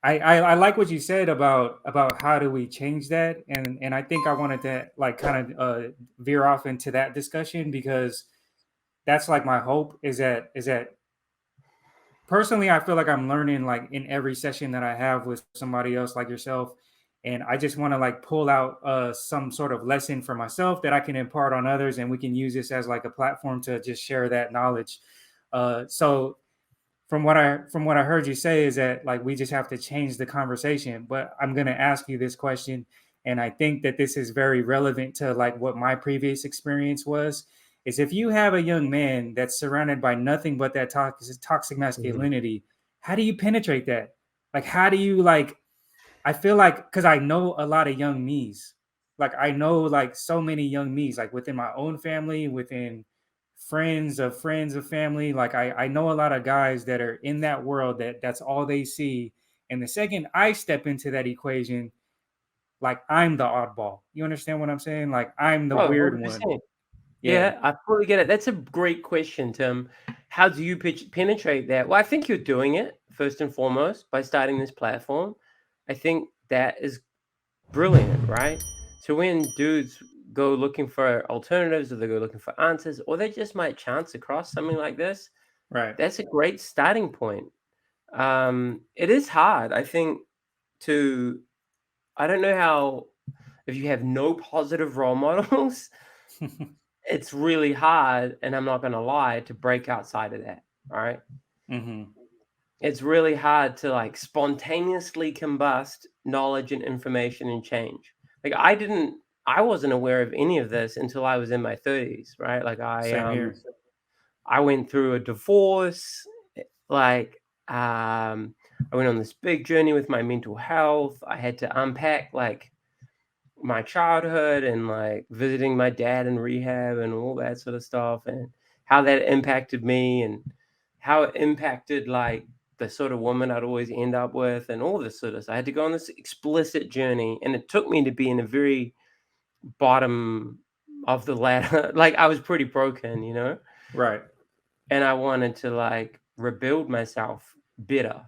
I like what you said about how do we change that, and I think I wanted to like kind of veer off into that discussion because that's like my hope is that personally I feel like I'm learning like in every session that I have with somebody else like yourself, and I just want to like pull out some sort of lesson for myself that I can impart on others, and we can use this as like a platform to just share that knowledge. So from what I heard you say is that like we just have to change the conversation. But I'm going to ask you this question, and I think that this is very relevant to like what my previous experience was. Is if you have a young man that's surrounded by nothing but that toxic Mhm. masculinity, how do you penetrate that? Like, how do you like? I feel like because I know a lot of young me's, like I know like so many young me's, like within my own family, within friends of family. Like I know a lot of guys that are in that world that's all they see. And the second I step into that equation, like I'm the oddball. You understand what I'm saying? Like I'm the Oh, weird one. 100%. Yeah. Yeah, I fully get it. That's a great question, Tim. How do you penetrate that? Well, I think you're doing it first and foremost by starting this platform. I think that is brilliant, right? So when dudes go looking for alternatives or they go looking for answers, or they just might chance across something like this, Right. that's a great starting point. It is hard, I think, to, I don't know how, if you have no positive role models, it's really hard, and I'm not gonna lie, to break outside of that, alright? Mm-hmm. It's really hard to, like, spontaneously combust knowledge and information and change. Like, I wasn't aware of any of this until I was in my 30s, right? Like, Same here. I went through a divorce, like, I went on this big journey with my mental health. I had to unpack, like, my childhood and like visiting my dad in rehab and all that sort of stuff and how that impacted me and how it impacted like the sort of woman I'd always end up with and all this sort of stuff. I had to go on this explicit journey and it took me to be in a very bottom of the ladder. Like I was pretty broken, you know? Right. And I wanted to like rebuild myself better.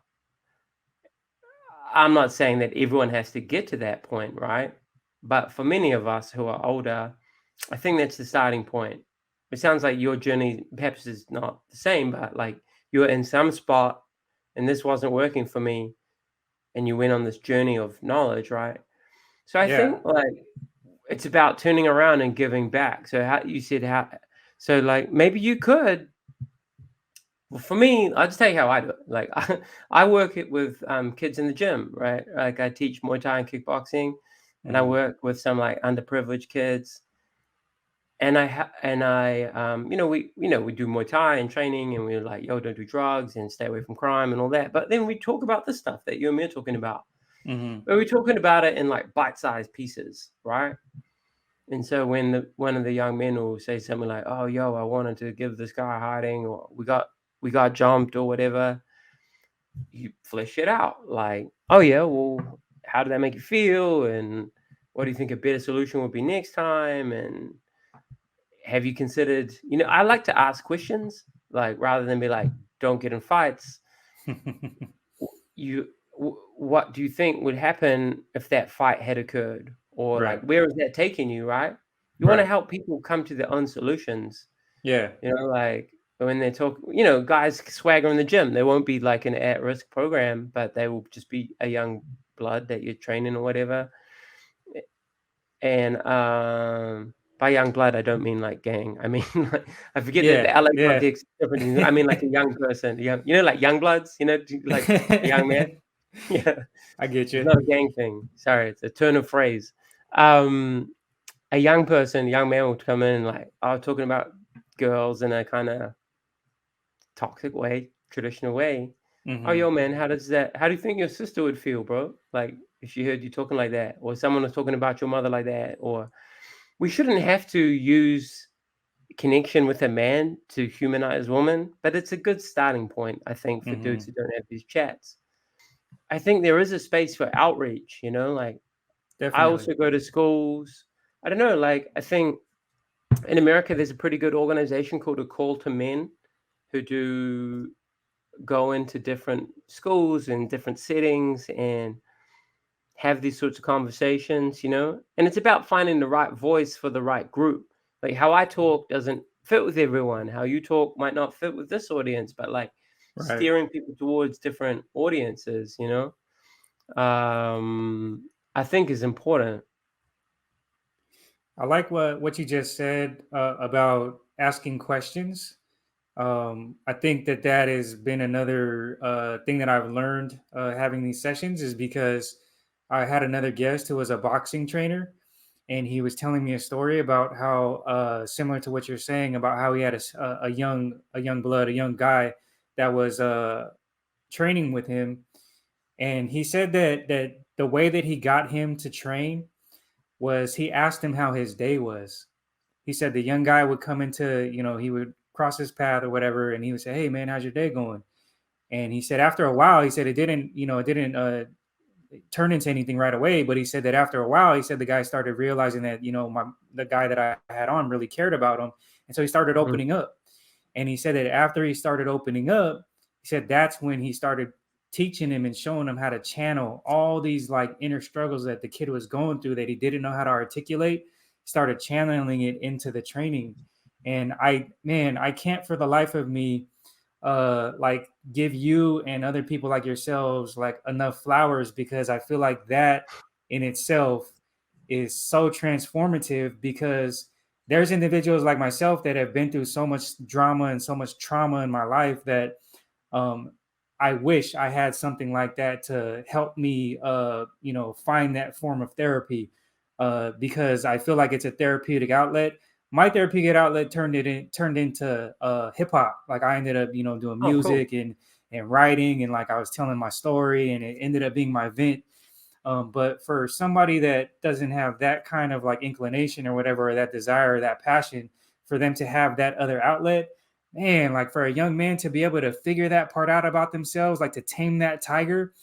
I'm not saying that everyone has to get to that point, right? But for many of us who are older, I think that's the starting point. It sounds like your journey perhaps is not the same, but like you're in some spot and this wasn't working for me, and you went on this journey of knowledge, right? So I Yeah. think like it's about turning around and giving back. So how you said how, so like maybe you could, well, for me, I'll just tell you how I do it. Like I work it with kids in the gym, right? Like I teach Muay Thai and kickboxing, and I Mm-hmm. work with some like underprivileged kids. And we do Muay Thai and training, and we're like, yo, don't do drugs and stay away from crime and all that. But then we talk about the stuff that you and me are talking about. Mm-hmm. But we're talking about it in like bite-sized pieces, right? And so when one of the young men will say something like, "Oh, yo, I wanted to give this guy a hiding, or we got jumped or whatever," you flesh it out. Like, "Oh yeah, well, how did that make you feel? And what do you think a better solution would be next time? And have you considered?" I like to ask questions, like rather than be like, "Don't get in fights." What do you think would happen if that fight had occurred, or like Right. where is that taking you? Right? You want to Right. help people come to their own solutions. Yeah. Like when they talk, guys swagger in the gym. They won't be like an at-risk program, but they will just be a young blood that you're training or whatever. And by young blood, I don't mean like gang. I mean, like, I forget that the Yeah. LA Yeah. context is different. I mean like a young person, young, like young bloods. Like a young man. Yeah, I get it's you. not a gang thing. Sorry, it's a turn of phrase. Um, a young person, young man would come in like, oh, talking about girls in a kind of toxic way, traditional way. Oh, Mm-hmm. yo, man, how do you think your sister would feel, bro? Like if she heard you talking like that, or someone was talking about your mother like that, or we shouldn't have to use connection with a man to humanize women, but it's a good starting point, I think, for dudes Mm-hmm. who don't have these chats. I think there is a space for outreach, like I Definitely. also go to schools. I don't know, like I think in America there's a pretty good organization called A Call to Men who do go into different schools and different settings and have these sorts of conversations, and it's about finding the right voice for the right group. Like how I talk doesn't fit with everyone. How you talk might not fit with this audience, but like Right. steering people towards different audiences, I think is important. I like what you just said about asking questions. I think that that has been another thing that I've learned having these sessions is because I had another guest who was a boxing trainer, and he was telling me a story about how similar to what you're saying about how he had a young blood, a young guy that was training with him, and he said that the way that he got him to train was he asked him how his day was. He said the young guy would come into, he would cross his path or whatever, and he would say, "Hey man, how's your day going?" And he said after a while, he said it didn't turn into anything right away, but he said that after a while, he said the guy started realizing that the guy that I had on really cared about him, and so he started Mm. opening up. And he said that after he started opening up, he said that's when he started teaching him and showing him how to channel all these like inner struggles that the kid was going through that he didn't know how to articulate. He started channeling it into the training. And I can't for the life of me like give you and other people like yourselves like enough flowers, because I feel like that in itself is so transformative, because there's individuals like myself that have been through so much drama and so much trauma in my life that um, I wish I had something like that to help me, find that form of therapy, because I feel like it's a therapeutic outlet. My therapeutic outlet turned into hip hop. Like I ended up, doing Oh, cool. music and writing, and like I was telling my story, and it ended up being my vent. But for somebody that doesn't have that kind of like inclination or whatever, or that desire, or that passion, for them to have that other outlet, man, like for a young man to be able to figure that part out about themselves, like to tame that tiger,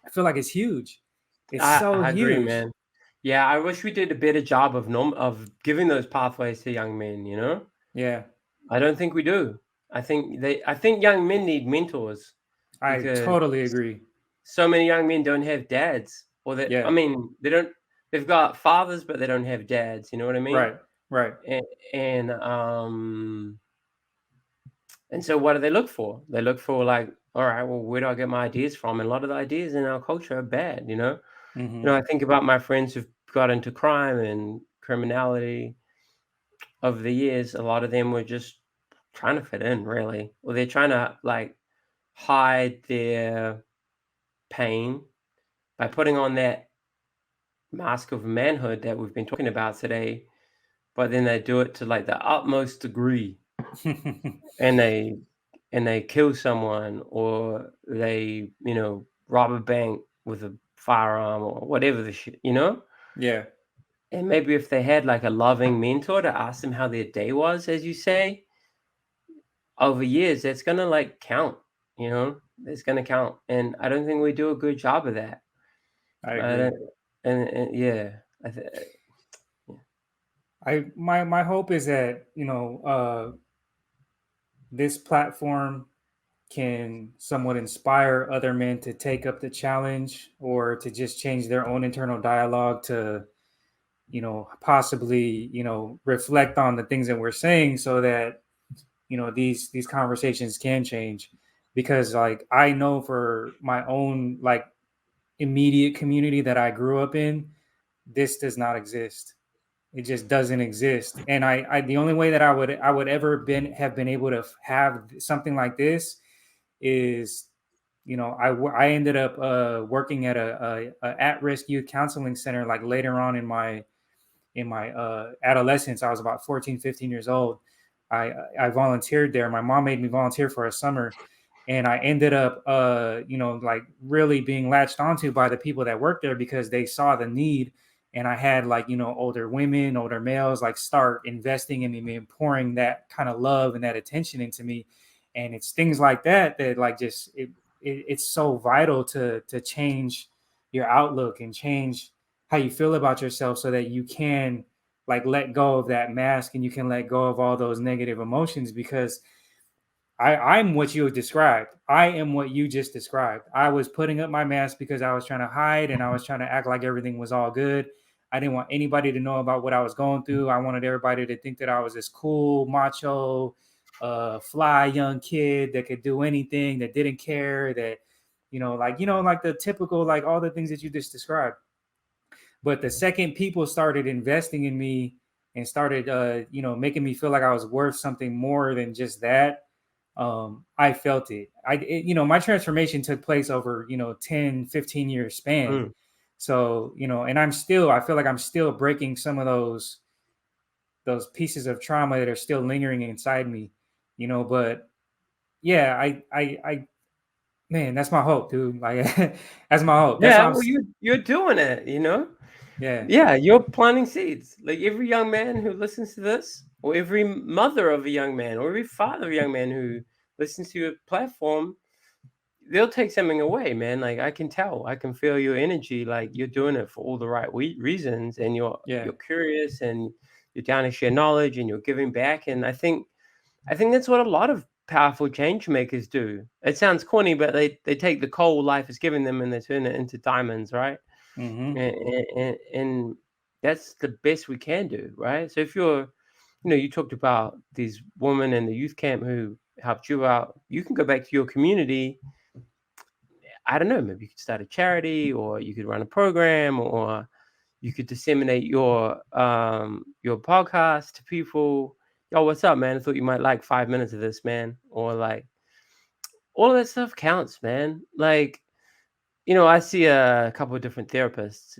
I feel like it's huge. It's so I agree, huge. man. Yeah, I wish we did a better job of giving those pathways to young men, Yeah, I don't think we do. I think young men need mentors I because totally agree. so many young men don't have dads, or that I Yeah, mean, they've got fathers, but they don't have dads, you know what I mean? right, right. And and so what do they look for? They look for like, all right, well, where do I get my ideas from? And a lot of the ideas in our culture are bad, Hmm. I think about my friends who've got into crime and criminality over the years. A lot of them were just trying to fit in, really, or they're trying to like hide their pain by putting on that mask of manhood that we've been talking about today. But then they do it to like the utmost degree, and they kill someone, or they rob a bank with a firearm or whatever the shit. Yeah, And maybe if they had like a loving mentor to ask them how their day was, as you say, over years, that's gonna like count, it's gonna count. And I don't think we do a good job of that. I I agree. don't, and yeah, My hope is that this platform can somewhat inspire other men to take up the challenge, or to just change their own internal dialogue to possibly reflect on the things that we're saying, so that these conversations can change. Because like I know for my own like immediate community that I grew up in, this does not exist. It just doesn't exist. And I the only way that I would ever have been able to have something like this is, I ended up working at a at-risk youth counseling center, like later on in my adolescence. I was about 14, 15 years old. I volunteered there. My mom made me volunteer for a summer, and I ended up like really being latched onto by the people that worked there, because they saw the need. And I had like older women, older males like start investing in me and pouring that kind of love and that attention into me. And it's things like that that like just it's so vital to change your outlook and change how you feel about yourself, so that you can like let go of that mask, and you can let go of all those negative emotions. Because I'm what you described. I am what you just described. I was putting up my mask because I was trying to hide and I was trying to act like everything was all good. I didn't want anybody to know about what I was going through. I wanted everybody to think that I was this cool, macho, fly young kid that could do anything, that didn't care, that, like the typical, like all the things that you just described. But the second people started investing in me and started, making me feel like I was worth something more than just that, I felt it. My transformation took place over, 10, 15 year span. Mm. So, and I feel like I'm still breaking some of those pieces of trauma that are still lingering inside me, but yeah, man, that's my hope, dude. Like, that's my hope. That's why Yeah, I'm, well, you're doing it, you know? yeah, Yeah, you're planting seeds. Like every young man who listens to this, or every mother of a young man, or every father of a young man who listens to your platform, they'll take something away, man. Like I can tell, I can feel your energy. Like you're doing it for all the right reasons, and yeah, you're curious, and you're down to share knowledge, and you're giving back. And I think that's what a lot of powerful change makers do. It sounds corny, but they take the coal life is giving them and they turn it into diamonds, right? mm-hmm, And that's the best we can do, right? So if you talked about these women in the youth camp who helped you out, you can go back to your community. I don't know, maybe you could start a charity, or you could run a program, or you could disseminate your podcast to people. Yo, what's up, man? I thought you might like 5 minutes of this, man. Or like all of that stuff counts, man. Like, I see a couple of different therapists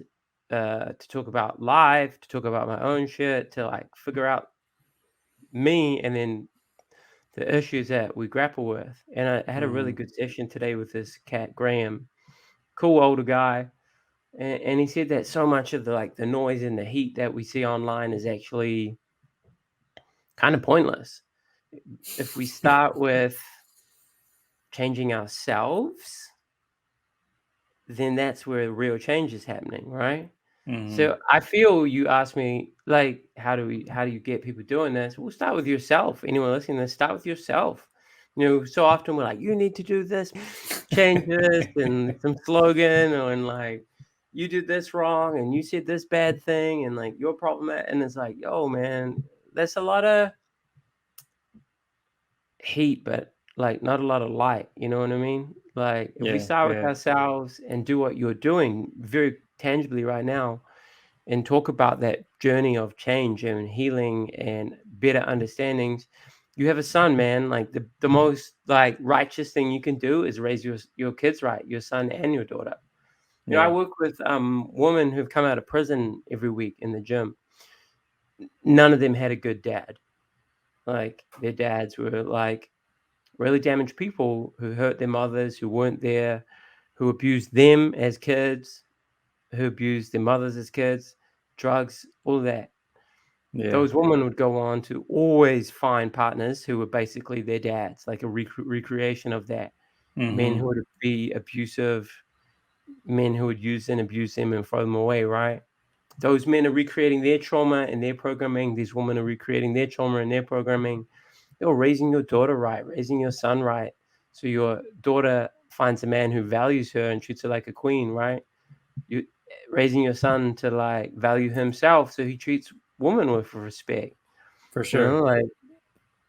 to talk about life, to talk about my own shit, to like figure out me and then the issues that we grapple with. And I had a really mm-hmm, good session today with this cat, Graham, cool older guy. And he said that so much of the noise and the heat that we see online is actually kind of pointless. If we start with changing ourselves, then that's where real change is happening, right? mm-hmm, So I feel you asked me like, how do you get people doing this? We'll start with yourself. Anyone listening to this, start with yourself. So often we're like, you need to do this, change this, and some slogan, and like, you did this wrong, and you said this bad thing, and like your problem, and it's like, yo, man, that's a lot of heat, but like not a lot of light. You know what I mean? Like if we yeah, start with yeah, ourselves and do what you're doing very tangibly right now, and talk about that journey of change and healing and better understandings. You have a son, man. Like the most like righteous thing you can do is raise your kids right, your son and your daughter. I yeah, work with women who've come out of prison every week in the gym. None of them had a good dad. Like their dads were like really damaged people who hurt their mothers, who weren't there, who abused them as kids, who abused their mothers as kids, drugs, all of that. yeah, Those women would go on to always find partners who were basically their dads, like a recreation of that. Men mm-hmm, who would be abusive, men who would use and abuse them and throw them away, right? Those men are recreating their trauma and their programming. These women are recreating their trauma and their programming. You're raising your daughter right, raising your son right. So your daughter finds a man who values her and treats her like a queen, right? You raising your son to like value himself, so he treats women with respect. for sure. Like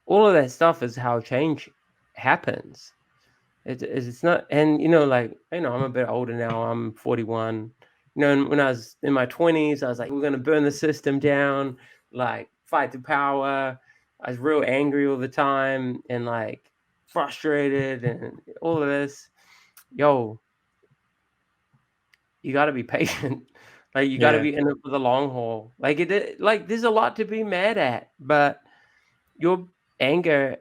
all of that stuff is how change happens. It's not, and I'm a bit older now. I'm 41. And when I was in my 20s, I was like, we're gonna burn the system down, like fight the power. I was real angry all the time and like frustrated and all of this. Yo, you got to be patient. Like you got to Yeah, be in it for the long haul. Like there's a lot to be mad at, but your anger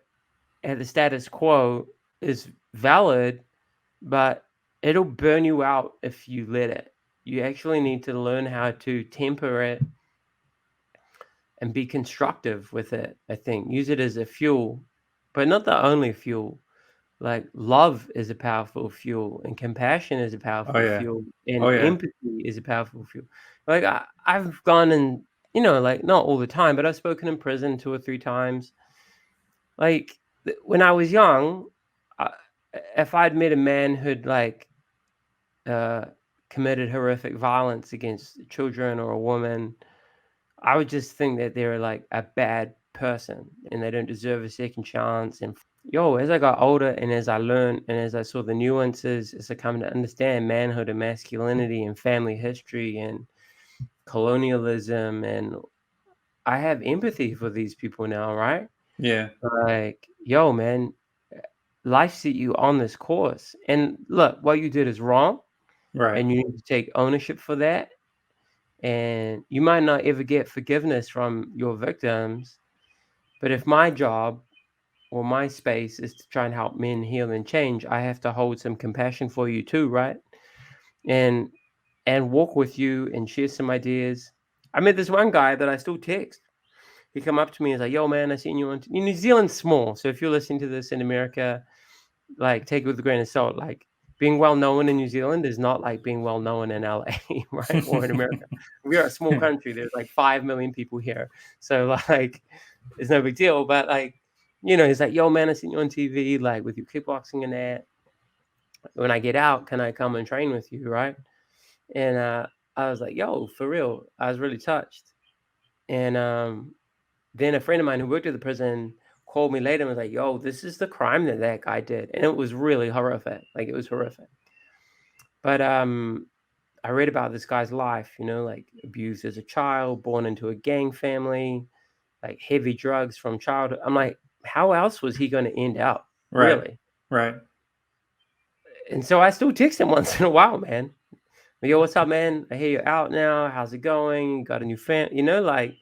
at the status quo is valid, but it'll burn you out if you let it. You actually need to learn how to temper it and be constructive with it. I think use it as a fuel, but not the only fuel. Like love is a powerful fuel, and compassion is a oh powerful yeah, fuel, oh and yeah, empathy is a powerful fuel. Like I've gone and like not all the time, but I've spoken in prison 2 or 3 times. Like when I was young, uh, if I'd met a man who'd like uh, committed horrific violence against children or a woman, I would just think that they're like a bad person and they don't deserve a second chance. And yo, as I got older and as I learned and as I saw the nuances, as I come to understand manhood and masculinity and family history and colonialism, and I have empathy for these people now, right? Yeah. Like, yo, man, life set you on this course. And look, what you did is wrong, Right. and you need to take ownership for that. And you might not ever get forgiveness from your victims, but if my job or my space is to try and help men heal and change, I have to hold some compassion for you too, right? And walk with you and share some ideas. I met this one guy that I still text. He come up to me and was like, "Yo, man, I seen you on New Zealand's small, so if you're listening to this in America, like take it with a grain of salt. Like being well known in New Zealand is not like being well known in LA, right? Or in America. We are a small country. There's like 5 million people here, so like it's no big deal. But like, he's like, "Yo, man, I seen you on TV, like with your kickboxing and that. When I get out, can I come and train with you, right?" And I was like, "Yo, for real." I was really touched. And then a friend of mine who worked at the prison called me later and was like, "Yo, this is the crime that guy did," and it was really horrific. Like it was horrific. But I read about this guy's life. Like abused as a child, born into a gang family, like heavy drugs from childhood. I'm like, how else was he going to end up? Right. Really? Right. And so I still text him once in a while, man. Yo, what's up, man? I hear you're out now. How's it going? You got a new fan? Like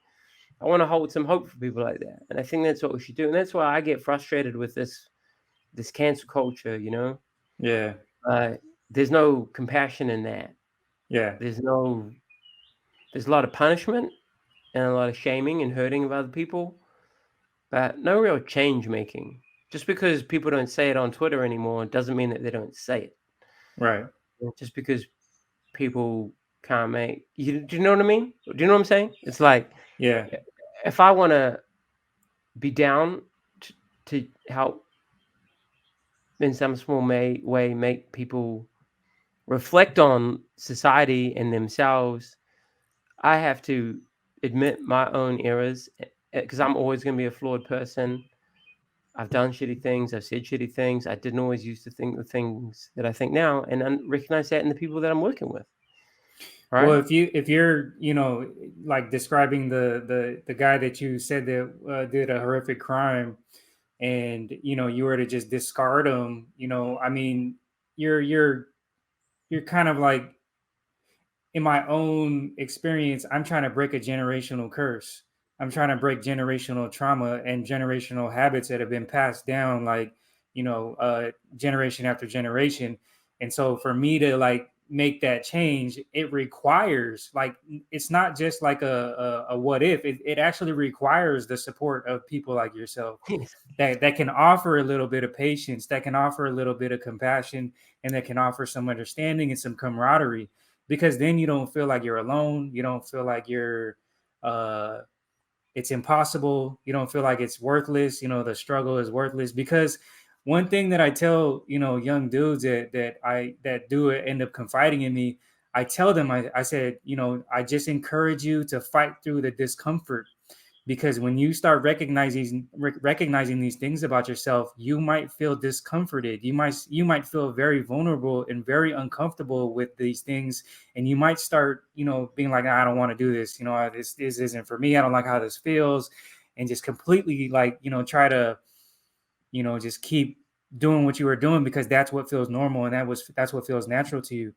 I want to hold some hope for people like that. And I think that's what we should do. And that's why I get frustrated with this cancel culture, Yeah. Uh, there's no compassion in that. Yeah. There's a lot of punishment and a lot of shaming and hurting of other people, but no real change making. Just because people don't say it on Twitter anymore doesn't mean that they don't say it. Right. Just because people can't make you, do you know what I mean? Do you know what I'm saying? It's like Yeah. if I want to be down to help in some small way make people reflect on society and themselves, I have to admit my own errors because I'm always going to be a flawed person. I've done shitty things. I've said shitty things. I didn't always used to think the things that I think now, and I recognize that in the people that I'm working with. Well, Right? if you're like describing the guy that you said that did a horrific crime, and you were to just discard him, I mean, you're you're kind of like, in my own experience, I'm trying to break a generational curse. I'm trying to break generational trauma and generational habits that have been passed down, like, generation after generation. And so for me to like make that change, it requires like, it's not just like a what if, it actually requires the support of people like yourself that can offer a little bit of patience, that can offer a little bit of compassion, and that can offer some understanding and some camaraderie, because then you don't feel like you're alone. You don't feel like you're uh it's impossible. You don't feel like it's worthless. The struggle is worthless. Because one thing that I tell, young dudes that do it, end up confiding in me, I tell them, I said, I just encourage you to fight through the discomfort, because when you start recognizing these things about yourself, you might feel discomforted. You might feel very vulnerable and very uncomfortable with these things, and you might start being like, I don't want to do this. This isn't for me. I don't like how this feels. And just completely like try to just keep doing what you were doing, because that's what feels normal, and that's what feels natural to you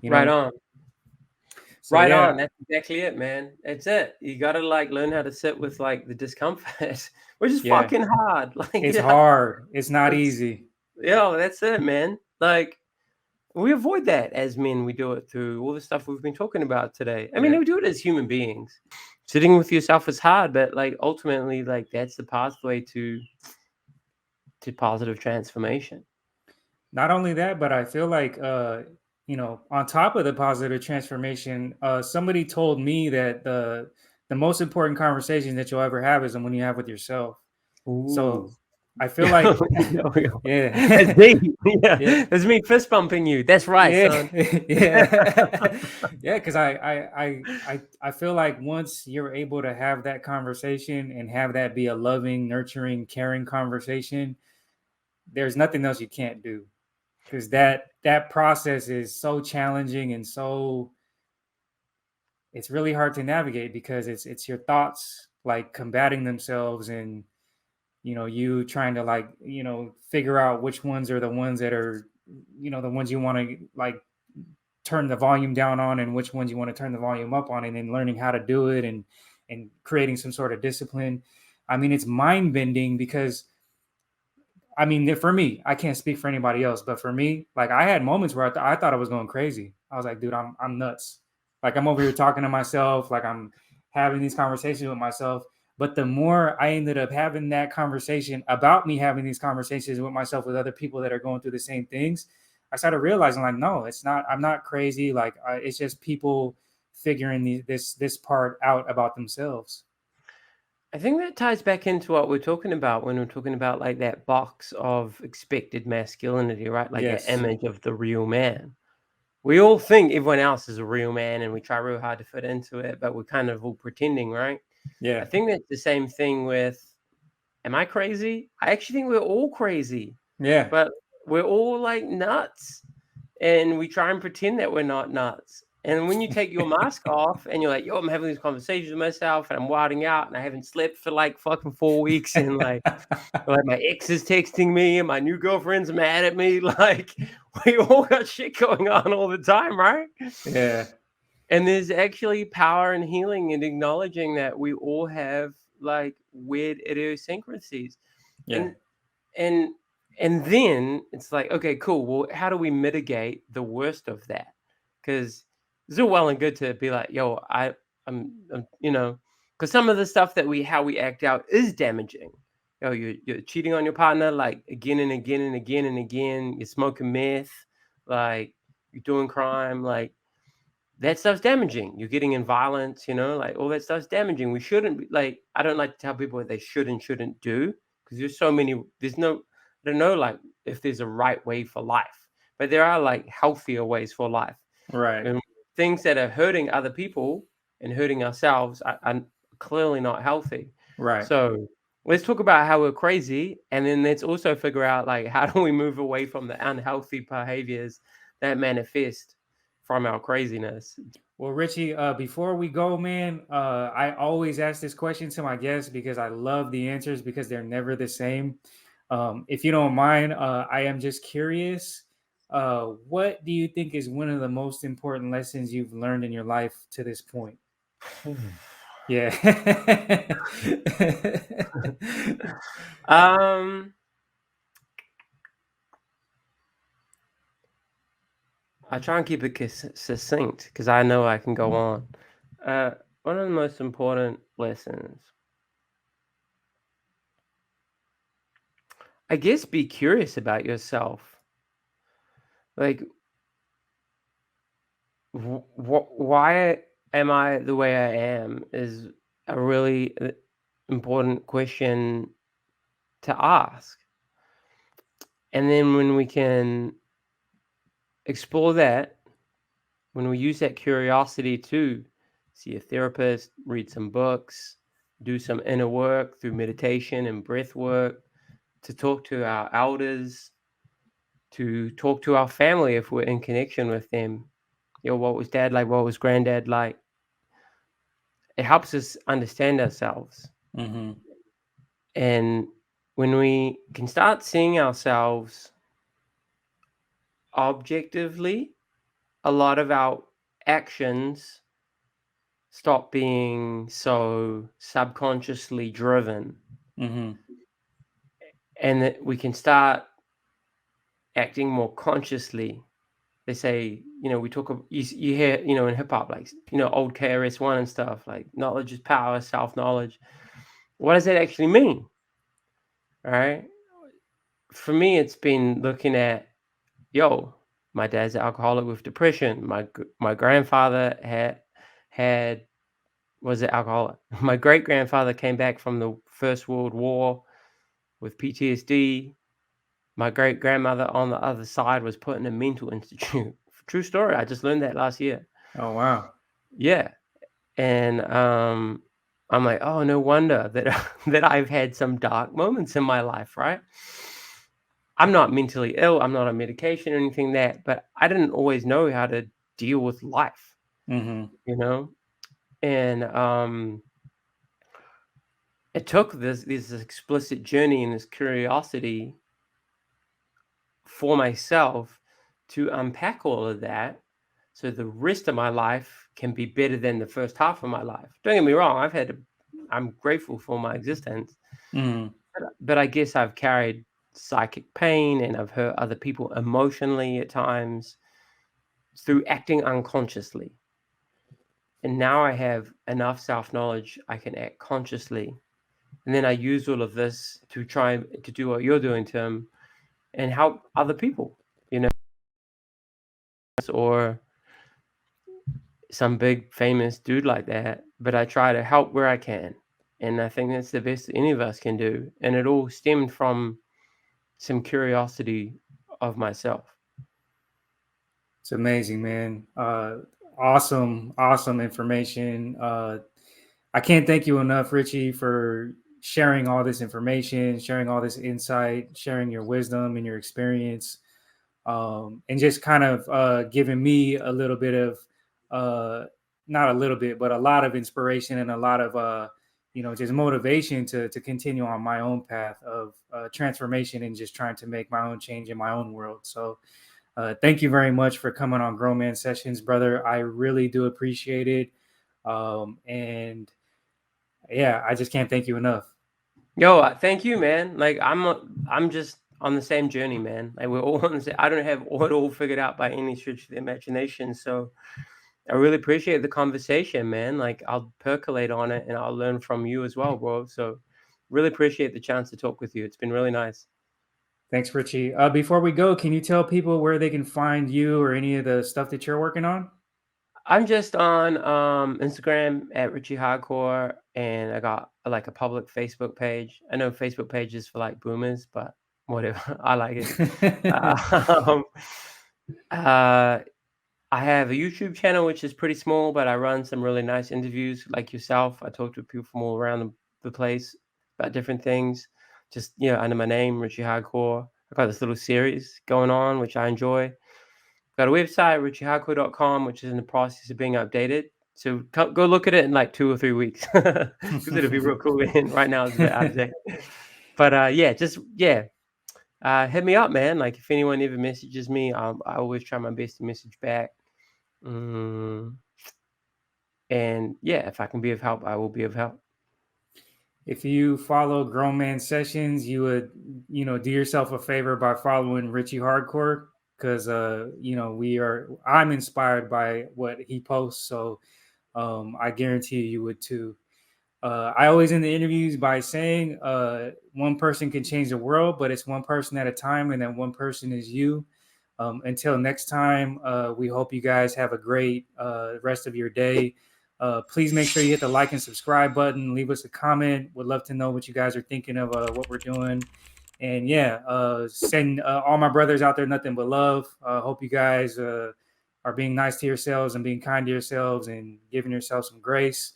you Right know on. so Right yeah. on. That's exactly it, man. That's it. You got to like learn how to sit with like the discomfort, which is Yeah, fucking hard. Like, it's yeah, hard. It's not it's, easy. yeah, that's it, man. Like, we avoid that as men. We do it through all the stuff we've been talking about today. I mean, Yeah. we do it as human beings. Sitting with yourself is hard, but like ultimately, like that's the pathway to positive transformation. Not only that, but I feel like on top of the positive transformation, somebody told me that the most important conversation that you'll ever have is the one you have with yourself. So Ooh. I feel like, That's yeah, deep. yeah, Yeah, that's me fist bumping you. That's right, yeah, son. yeah, yeah. Because I feel like once you're able to have that conversation and have that be a loving, nurturing, caring conversation, there's nothing else you can't do. Because that process is so challenging and so it's really hard to navigate because it's your thoughts like combating themselves and you trying to like figure out which ones are the ones that are the ones you want to like turn the volume down on and which ones you want to turn the volume up on and then learning how to do it and creating some sort of discipline. I mean, it's mind bending because I mean, for me, I can't speak for anybody else, but for me, like I had moments where I thought I was going crazy. I was like, dude, I'm nuts. Like I'm over here talking to myself, like I'm having these conversations with myself. But the more I ended up having that conversation about me having these conversations with myself with other people that are going through the same things, I started realizing like, no, it's not. I'm not crazy. Like it's just people figuring this part out about themselves. I think that ties back into what we're talking about when we're talking about like that box of expected masculinity, right? Like that Yes. image of the real man. We all think everyone else is a real man and we try real hard to fit into it, but we're kind of all pretending, right? I Yeah. think that's the same thing with, am I crazy? I actually think we're all crazy, Yeah. but we're all like nuts. And we try and pretend that we're not nuts. And when you take your mask off and you're like, yo, I'm having these conversations with myself and I'm wilding out and I haven't slept for like fucking 4 weeks and like my ex is texting me and my new girlfriend's mad at me. Like we all got shit going on all the time, right? Yeah. And there's actually power and healing in acknowledging that we all have like weird idiosyncrasies. Yeah. And and and then it's like, okay, cool. Well, how do we mitigate the worst of that? Because it's all well and good to be like, yo, I'm because some of the stuff that how we act out is damaging. Yo, you're cheating on your partner like again and again and again and again. You're smoking meth, like you're doing crime, like that stuff's damaging. You're getting in violence, like all that stuff's damaging. We shouldn't be like, I don't like to tell people what they should and shouldn't do because there's no, I don't know, like if there's a right way for life, but there are like healthier ways for life. Right. And things that are hurting other people and hurting ourselves are clearly not healthy. Right. So let's talk about how we're crazy. And then let's also figure out like, how do we move away from the unhealthy behaviors that manifest from our craziness? Well, Richie, before we go, man, I always ask this question to my guests because I love the answers because they're never the same. If you don't mind, I am just curious. What do you think is one of the most important lessons you've learned in your life to this point? Yeah. um, I try and keep it succinct because I know I can go on. One of the most important lessons, I guess, be curious about yourself. Like, why am I the way I am is a really important question to ask. And then when we can explore that, when we use that curiosity to see a therapist, read some books, do some inner work through meditation and breath work, to talk to our elders, to talk to our family if we're in connection with them. What was dad like? What was granddad like? It helps us understand ourselves. Hmm. And when we can start seeing ourselves objectively, a lot of our actions stop being so subconsciously driven, Hmm. and that we can start acting more consciously. They say, we talk about, you hear, in hip hop, like, old KRS-One and stuff, like knowledge is power, self-knowledge. What does that actually mean? All right. For me, it's been looking at, yo, my dad's an alcoholic with depression. My grandfather had was an alcoholic. My great grandfather came back from the First World War with PTSD. My great grandmother on the other side was put in a mental institute. True story. I just learned that last year. Oh, wow. Yeah. And I'm like, oh, no wonder that that I've had some dark moments in my life, right? I'm not mentally ill. I'm not on medication or anything but I didn't always know how to deal with life, Mm-hmm. you know? And it took this explicit journey and this curiosity for myself to unpack all of that so the rest of my life can be better than the first half of my life. Don't get me wrong, I'm grateful for my existence, Mm-hmm. but I guess I've carried psychic pain and I've hurt other people emotionally at times through acting unconsciously. And now I have enough self-knowledge I can act consciously. And then I use all of this to try to do what you're doing, Tim, and help other people, or some big famous dude like that, but I try to help where I can. And I think that's the best any of us can do. And it all stemmed from some curiosity of myself. It's amazing, man. Awesome information. I can't thank you enough, Richie, for sharing all this information, sharing all this insight, sharing your wisdom and your experience, and just kind of giving me a little bit of, not a little bit, but a lot of inspiration and a lot of, just motivation to continue on my own path of transformation and just trying to make my own change in my own world. So, thank you very much for coming on Grown Man Sessions, brother. I really do appreciate it. And yeah, I just can't thank you enough. Yo, thank you, man. Like I'm just on the same journey, man. Like we're all on the same. I don't have it all figured out by any stretch of the imagination. So I really appreciate the conversation, man. Like I'll percolate on it and I'll learn from you as well, bro. So really appreciate the chance to talk with you. It's been really nice. Thanks, Richie. Before we go, can you tell people where they can find you or any of the stuff that you're working on? I'm just on Instagram at Richie Hardcore, and I got like a public Facebook page. I know Facebook page is for like boomers, but whatever. I like it. Um, uh, I have a YouTube channel which is pretty small, but I run some really nice interviews like yourself. I talk to people from all around the place about different things. Just under my name, Richie Hardcore. I got this little series going on which I enjoy. Got a website, richiehardcore.com, which is in the process of being updated. So go look at it in like 2 or 3 weeks because it'll be real cool. And right now it's a bit out of date. But hit me up, man. Like if anyone ever messages me, I always try my best to message back. And yeah, if I can be of help, I will be of help. If you follow Grown Man Sessions, you would, do yourself a favor by following Richie Hardcore because, I'm inspired by what he posts. So I guarantee you would too. I always end the interviews by saying one person can change the world, but it's one person at a time, and that one person is you. Until next time, we hope you guys have a great rest of your day. Please make sure you hit the like and subscribe button. Leave us a comment. Would love to know what you guys are thinking of what we're doing. And yeah, send all my brothers out there nothing but love. Hope you guys are being nice to yourselves and being kind to yourselves and giving yourselves some grace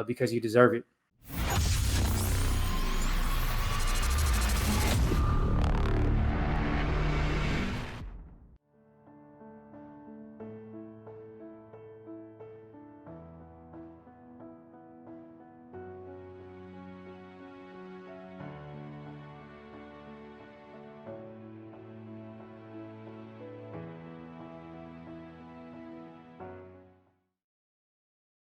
because you deserve it.